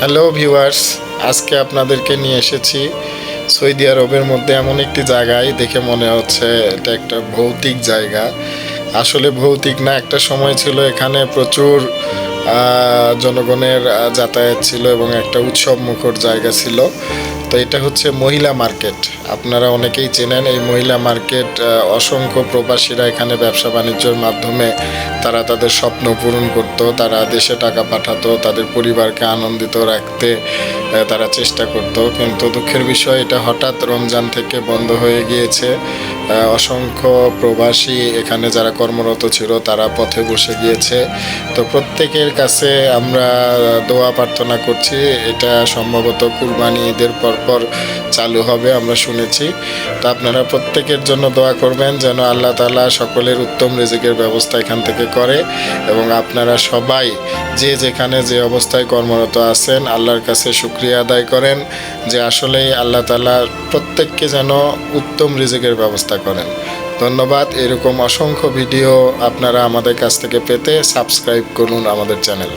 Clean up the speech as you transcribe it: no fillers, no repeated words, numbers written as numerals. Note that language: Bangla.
হ্যালো ভিউয়ার্স, আজকে আপনাদেরকে নিয়ে এসেছি সৌদি আরবের মধ্যে এমন একটি জায়গায় দেখে মনে হচ্ছে এটা একটা ভৌতিক জায়গা। আসলে ভৌতিক না, একটা সময় ছিল এখানে প্রচুর জনগণের যাতায়াত ছিল এবং একটা উৎসব মুখর জায়গা ছিল। তো এটা হচ্ছে মহিলা মার্কেট। আপনারা অনেকেই চেনেন এই মহিলা মার্কেট। অসংখ্য প্রবাসীরা এখানে ব্যবসা বাণিজ্যের মাধ্যমে তারা তাদের স্বপ্ন পূরণ করত, তারা দেশে টাকা পাঠাতো, তাদের পরিবারকে আনন্দিত রাখতে তারা চেষ্টা করত। কিন্তু দুঃখের বিষয় এটা হঠাৎ রমজান থেকে বন্ধ হয়ে গিয়েছে। অসংখ্য প্রবাসী এখানে যারা কর্মরত ছিল তারা পথে বসে গিয়েছে। তো প্রত্যেকের কাছে আমরা দোয়া প্রার্থনা করছি, এটা সম্ভবত কুরবানি ঈদের পরপর চালু হবে আমরা শুনেছি। তো আপনারা প্রত্যেকের জন্য দোয়া করবেন যেন আল্লাহ তাআলা সকলের উত্তম রিজিকের ব্যবস্থা এখান থেকে করে, এবং আপনারা সবাই যে যেখানে যে অবস্থায় কর্মরত আছেন আল্লাহর কাছে শুকরিয়া আদায় করেন যে আসলেই আল্লাহ তাআলা প্রত্যেককে যেন উত্তম রিজিকের ব্যবস্থা করেন। ধন্যবাদ। এরকম অসংখ্য ভিডিও আপনারা আমাদের কাছ থেকে পেতে সাবস্ক্রাইব করুন আমাদের চ্যানেল।